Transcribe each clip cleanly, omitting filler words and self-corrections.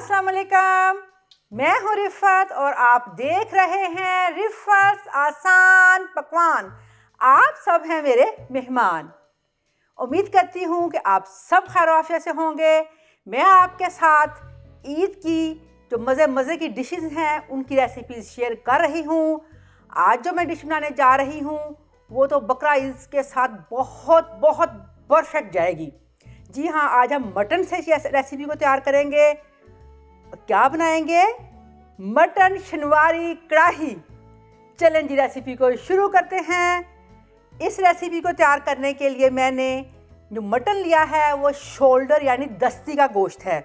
अस्सलाम वालेकुम, मैं हूँ रिफ़त और आप देख रहे हैं रिफ़त आसान पकवान। आप सब हैं मेरे मेहमान। उम्मीद करती हूँ कि आप सब खैर आफियत से होंगे। मैं आपके साथ ईद की जो मज़े की डिशेस हैं उनकी रेसिपीज़ शेयर कर रही हूँ। आज जो मैं डिश बनाने जा रही हूँ वो तो बकरा ईद के साथ बहुत बहुत परफेक्ट जाएगी। जी हाँ, आज हम मटन से इस रेसिपी को तैयार करेंगे। क्या बनाएंगे? मटन शनवारी कढ़ाई। चलें जी, रेसिपी को शुरू करते हैं। इस रेसिपी को तैयार करने के लिए मैंने जो मटन लिया है वो शोल्डर यानी दस्ती का गोश्त है।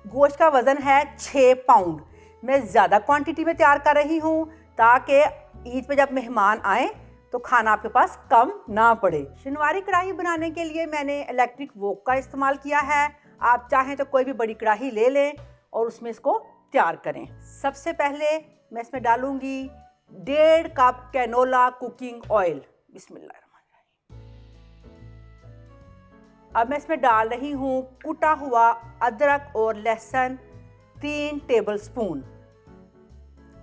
गोश्त का वज़न है 6 पाउंड। मैं ज़्यादा क्वांटिटी में तैयार कर रही हूँ ताकि ईद पे जब मेहमान आए तो खाना आपके पास कम ना पड़े। शनवारी कढ़ाई बनाने के लिए मैंने इलेक्ट्रिक वोक का इस्तेमाल किया है। आप चाहें तो कोई भी बड़ी कढ़ाई ले लें और उसमें इसको तैयार करें। सबसे पहले मैं इसमें डालूंगी 1.5 कप कैनोला कुकिंग ऑयल। बिस्मिल्लाह। अब मैं इसमें डाल रही हूँ कुटा हुआ अदरक और लहसुन 3 टेबल स्पून।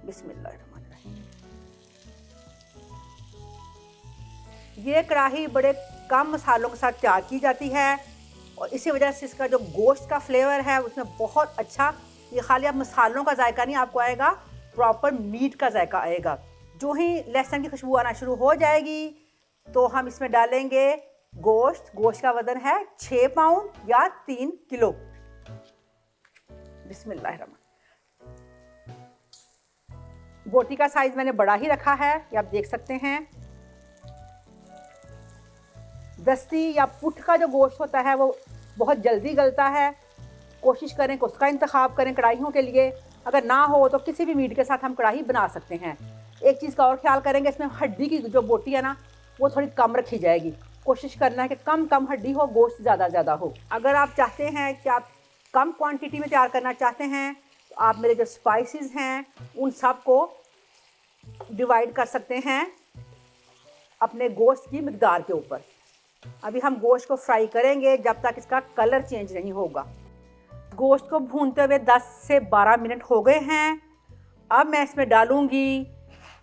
बिस्मिल्लाह। ये कढ़ाई बड़े कम मसालों के साथ तैयार की जाती है और इसी वजह से इसका जो गोश्त का फ्लेवर है उसमें बहुत अच्छा, ये खाली आप मसालों का जायका नहीं आपको आएगा, प्रॉपर मीट का जायका आएगा। जो ही लहसुन की खुशबू आना शुरू हो जाएगी तो हम इसमें डालेंगे गोश्त। गोश्त का वजन है 6 पाउंड या 3 किलो। बिस्मिल्लाह। बोटी का साइज मैंने बड़ा ही रखा है, ये आप देख सकते हैं। दस्ती या पुट का जो गोश्त होता है वो बहुत जल्दी गलता है। कोशिश करें कि उसका इंतखाब करें कढ़ाइयों के लिए। अगर ना हो तो किसी भी मीट के साथ हम कढ़ाई बना सकते हैं। एक चीज़ का और ख्याल करेंगे, इसमें हड्डी की जो बोटी है ना वो थोड़ी कम रखी जाएगी। कोशिश करना है कि कम हड्डी हो, गोश्त ज़्यादा हो। अगर आप चाहते हैं कि आप कम क्वांटिटी में तैयार करना चाहते हैं तो आप मेरे जो स्पाइसेस हैं उन सब को डिवाइड कर सकते हैं अपने गोश्त की मिकदार के ऊपर। अभी हम गोश्त को फ्राई करेंगे जब तक इसका कलर चेंज नहीं होगा। गोश्त को भूनते हुए 10 से 12 मिनट हो गए हैं। अब मैं इसमें डालूंगी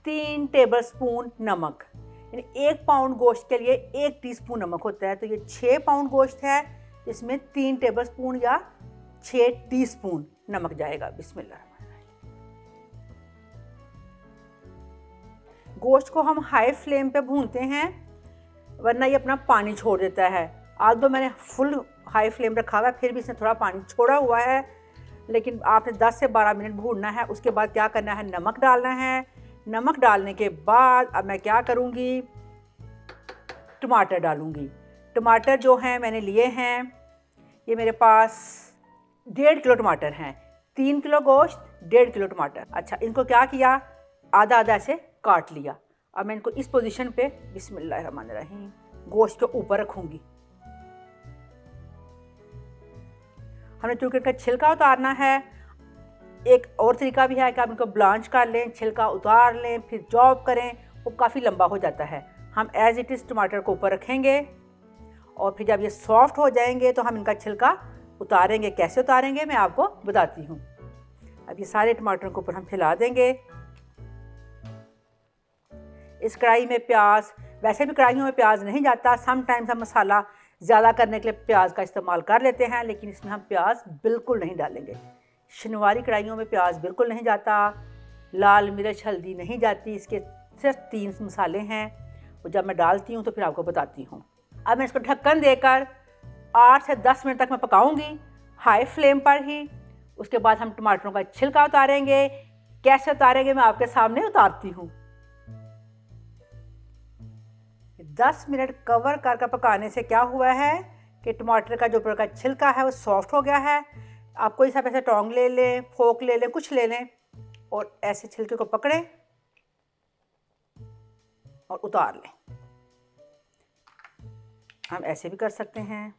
3 टेबल स्पून नमक। यानी 1 पाउंड गोश्त के लिए 1 टीस्पून नमक होता है, तो ये 6 पाउंड गोश्त है, इसमें 3 टेबल स्पून या 6 टीस्पून नमक जाएगा। बिस्मिल्लाह। गोश्त को हम हाई फ्लेम पे भूनते हैं वरना ये अपना पानी छोड़ देता है। आज तो मैंने फुल हाई फ्लेम रखा हुआ है, फिर भी इसने थोड़ा पानी छोड़ा हुआ है, लेकिन आपने 10 से 12 मिनट भूनना है। उसके बाद क्या करना है, नमक डालना है। नमक डालने के बाद अब मैं क्या करूँगी, टमाटर डालूँगी। टमाटर जो हैं मैंने लिए हैं, ये मेरे पास 1.5 किलो टमाटर हैं। 3 किलो गोश्त, 1.5 किलो टमाटर। अच्छा, इनको क्या किया, आधा ऐसे काट लिया। अब मैं इनको इस पोजीशन पे बिस्मिल्लाहिर्रहमानिर्रहीम गोश्त के ऊपर रखूँगी। हमने चूँकि इनका छिलका उतारना है। एक और तरीका भी है कि आप इनको ब्लांच कर लें, छिलका उतार लें, फिर चॉप करें, वो काफ़ी लंबा हो जाता है। हम एज इट इज़ टमाटर को ऊपर रखेंगे और फिर जब ये सॉफ्ट हो जाएंगे तो हम इनका छिलका उतारेंगे। कैसे उतारेंगे मैं आपको बताती हूँ। अब ये सारे टमाटरों के ऊपर हम फैला देंगे। इस कढ़ाई में प्याज, वैसे भी कढ़ाइयों में प्याज नहीं जाता, समटाइम्स हम मसाला ज़्यादा करने के लिए प्याज का इस्तेमाल कर लेते हैं, लेकिन इसमें हम प्याज बिल्कुल नहीं डालेंगे। शनवारी कढ़ाइयों में प्याज बिल्कुल नहीं जाता, लाल मिर्च हल्दी नहीं जाती। इसके सिर्फ 3 मसाले हैं, वो जब मैं डालती हूँ तो फिर आपको बताती हूँ। अब मैं इसको ढक्कन देकर 8 से 10 मिनट तक मैं पकाऊँगी हाई फ्लेम पर ही। उसके बाद हम टमाटरों का छिलका उतारेंगे। कैसे उतारेंगे मैं आपके सामने उतारती हूँ। 10 मिनट कवर करके पकाने से क्या हुआ है कि टमाटर का जो ऊपर का छिलका है वो सॉफ्ट हो गया है। आप कोई सा ऐसे टोंग ले लें, फोक ले लें, कुछ ले लें और ऐसे छिलके को पकड़ें और उतार लें। हम ऐसे भी कर सकते हैं।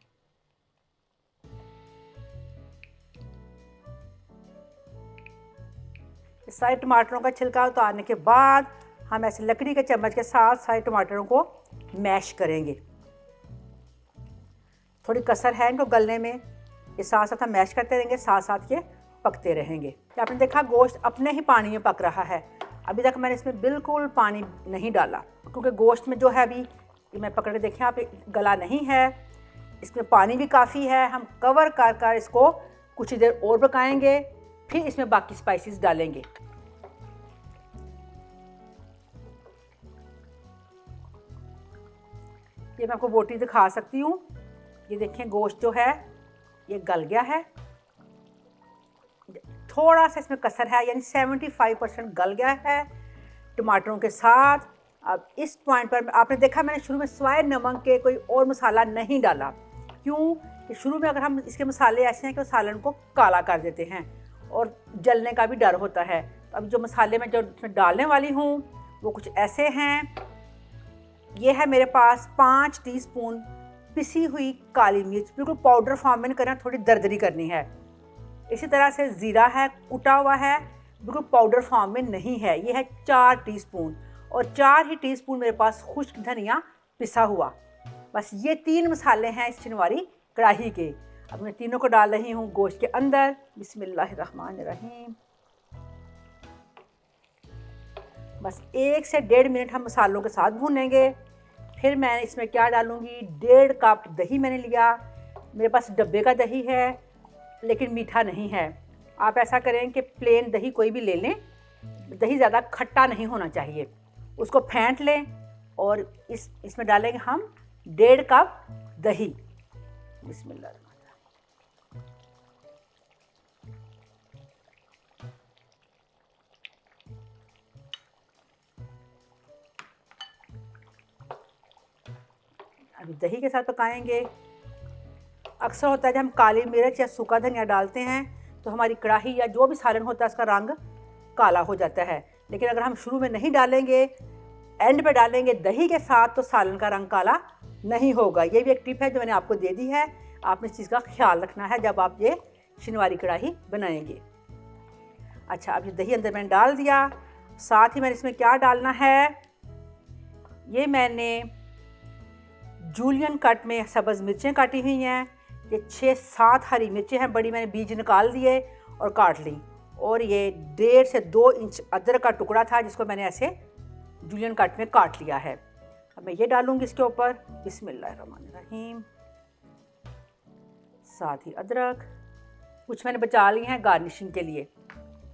इस सारे टमाटरों का छिलका उतारने के बाद हम ऐसे लकड़ी के चम्मच के साथ सारे टमाटरों को मैश करेंगे। थोड़ी कसर है इनको गलने में, ये साथ साथ हम मैश करते रहेंगे, साथ साथ ये पकते रहेंगे। तो आपने देखा गोश्त अपने ही पानी में पक रहा है। अभी तक मैंने इसमें बिल्कुल पानी नहीं डाला, क्योंकि गोश्त में जो है अभी ये मैं पकड़ के देखें आप, गला नहीं है, इसमें पानी भी काफ़ी है। हम कवर कर कर इसको कुछ ही देर और पकाएंगे, फिर इसमें बाकी स्पाइसेस डालेंगे। ये मैं आपको बोटी दिखा सकती हूँ। ये देखें गोश्त जो है ये गल गया है, थोड़ा सा इसमें कसर है, यानी 75% गल गया है टमाटरों के साथ। अब इस पॉइंट पर आपने देखा मैंने शुरू में स्वाय नमक के कोई और मसाला नहीं डाला। क्यों कि शुरू में अगर हम इसके मसाले ऐसे हैं कि वो सालन को काला कर देते हैं और जलने का भी डर होता है। तो अब जो मसाले मैं जो इसमें डालने वाली हूँ वो कुछ ऐसे हैं। ये है मेरे पास 5 टीस्पून पिसी हुई काली मिर्च, बिल्कुल पाउडर फॉर्म में करना, थोड़ी दरदरी करनी है। इसी तरह से ज़ीरा है, कुटा हुआ है, बिल्कुल पाउडर फॉर्म में नहीं है। ये है 4 टीस्पून, और 4 ही टीस्पून मेरे पास खुश्क धनिया पिसा हुआ। बस ये 3 मसाले हैं इस चिनवारी कढ़ाई के। अब मैं तीनों को डाल रही हूँ गोश्त के अंदर। बिस्मिल्लाहिर्रहमानिर्रहीम। बस 1 से 1.5 मिनट हम मसालों के साथ भूनेंगे। फिर मैं इसमें क्या डालूँगी, 1.5 कप दही मैंने लिया। मेरे पास डब्बे का दही है लेकिन मीठा नहीं है। आप ऐसा करें कि प्लेन दही कोई भी ले लें, दही ज़्यादा खट्टा नहीं होना चाहिए। उसको फेंट लें और इसमें डालेंगे हम 1.5 कप दही। बिस्मिल्लाह। अभी दही के साथ पकाएंगे। अक्सर होता है जब हम काली मिर्च या सूखा धनिया डालते हैं तो हमारी कढ़ाई या जो भी सालन होता है उसका रंग काला हो जाता है, लेकिन अगर हम शुरू में नहीं डालेंगे, एंड पे डालेंगे दही के साथ, तो सालन का रंग काला नहीं होगा। ये भी एक टिप है जो मैंने आपको दे दी है। आपने इस चीज़ का ख्याल रखना है जब आप ये शिनवारी कढ़ाई बनाएंगे। अच्छा, अब ये दही अंदर मैंने डाल दिया। साथ ही मैंने इसमें क्या डालना है, ये मैंने जूलियन कट में सब्ज़ मिर्चें काटी हुई हैं। ये 6-7 हरी मिर्चें हैं बड़ी, मैंने बीज निकाल दिए और काट ली। और ये 1.5 से 2 इंच अदरक का टुकड़ा था जिसको मैंने ऐसे जूलियन कट में काट लिया है। अब मैं ये डालूंगी इसके ऊपर। बिस्मिल्लाहिर्रहमानिर्रहीम। साथ ही अदरक कुछ मैंने बचा लिए हैं गार्निशिंग के लिए।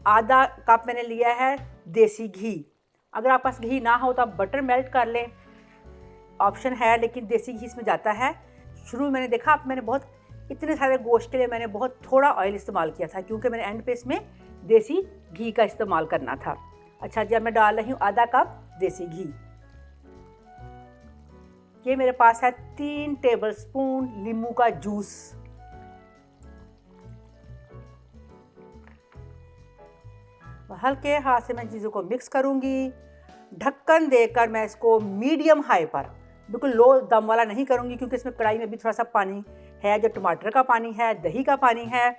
आधा कप मैंने लिया है देसी घी। अगर आपके पास घी ना हो तो आप बटर मेल्ट कर लें, ऑप्शन है, लेकिन देसी घी इसमें जाता है। शुरू में मैंने देखा, मैंने बहुत इतने सारे गोश्त के लिए मैंने बहुत थोड़ा ऑयल इस्तेमाल किया था, क्योंकि मैंने एंड पे इसमें देसी घी का इस्तेमाल करना था। अच्छा, जब मैं डाल रही हूँ आधा कप देसी घी। ये मेरे पास है 3 टेबलस्पून नींबू का जूस। हल्के हाथ से मैं चीज़ों को मिक्स करूँगी। ढक्कन देकर मैं इसको मीडियम हाई पर, बिल्कुल लो दम वाला नहीं करूँगी, क्योंकि इसमें कढ़ाई में भी थोड़ा सा पानी है, जो टमाटर का पानी है, दही का पानी है।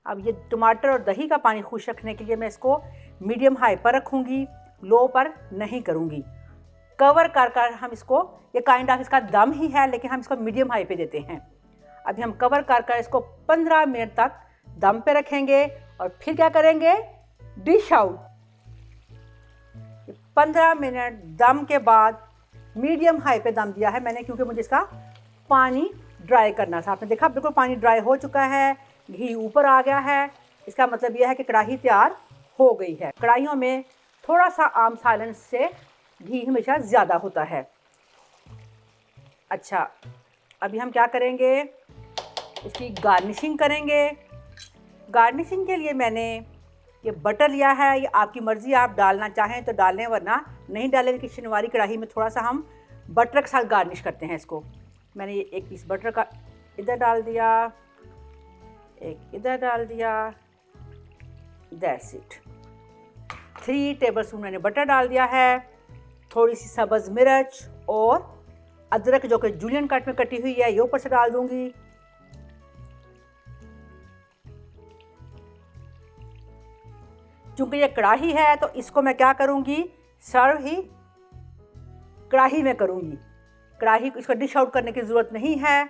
अब ये टमाटर और दही का पानी खुश रखने के लिए मैं इसको मीडियम हाई पर रखूँगी, लो पर नहीं करूँगी। कवर कर कर हम इसको, ये काइंड ऑफ इसका दम ही है, लेकिन हम इसको मीडियम हाई पे देते हैं। अभी हम कवर कर कर इसको 15 मिनट तक दम पे रखेंगे और फिर क्या करेंगे, डिश आउट। 15 मिनट दम के बाद मीडियम हाई पे दम दिया है मैंने, क्योंकि मुझे इसका पानी ड्राई करना था। आपने देखा बिल्कुल पानी ड्राई हो चुका है, घी ऊपर आ गया है। इसका मतलब यह है कि कढ़ाई तैयार हो गई है। कढ़ाइयों में थोड़ा सा आम सालन से घी हमेशा ज़्यादा होता है। अच्छा, अभी हम क्या करेंगे, इसकी गार्निशिंग करेंगे। गार्निशिंग के लिए मैंने ये बटर लिया है। ये आपकी मर्ज़ी, आप डालना चाहें तो डालें, वरना नहीं डालें। कि शिनवारी कढ़ाई में थोड़ा सा हम बटर के साथ गार्निश करते हैं इसको। मैंने ये 1 पीस बटर का इधर डाल दिया, एक इधर डाल दिया, दैट्स इट। 3 टेबलस्पून मैंने बटर डाल दिया है। थोड़ी सी सब्ज़ मिर्च और अदरक जो कि जूलियन कट में कटी हुई है, ये ऊपर से डाल दूंगी। चूँकि ये कढ़ाई है तो इसको मैं क्या करूँगी, सर्व ही कढ़ाई में करूँगी। कढ़ाई इसको डिश आउट करने की ज़रूरत नहीं है।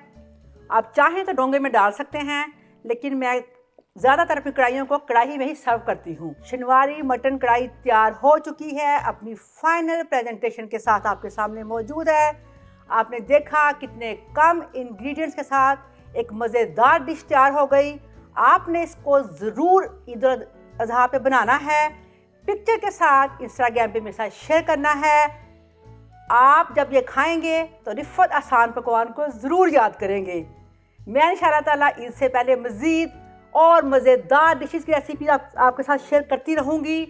आप चाहें तो डोंगे में डाल सकते हैं, लेकिन मैं ज़्यादातर अपनी कढ़ाइयों को कढ़ाई में ही सर्व करती हूँ। शनिवारी मटन कढ़ाई तैयार हो चुकी है, अपनी फाइनल प्रेजेंटेशन के साथ आपके सामने मौजूद है। आपने देखा कितने कम इंग्रेडिएंट्स के साथ एक मज़ेदार डिश तैयार हो गई। आपने इसको ज़रूर ईद उल अज़हा पे बनाना है, पिक्चर के साथ इंस्टाग्राम पे मेरे साथ शेयर करना है। आप जब ये खाएंगे तो रिफ़त आसान पकवान को ज़रूर याद करेंगे। मैं इंशाअल्लाह ताला ईद से पहले मज़ीद और मज़ेदार डिशेस की रेसिपी आपके साथ शेयर करती रहूँगी।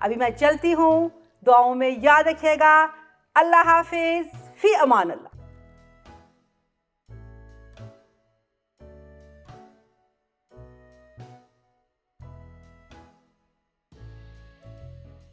अभी मैं चलती हूँ, दुआओं में याद रखिएगा। अल्लाह हाफिज़, फ़ी अमान अल्लाह।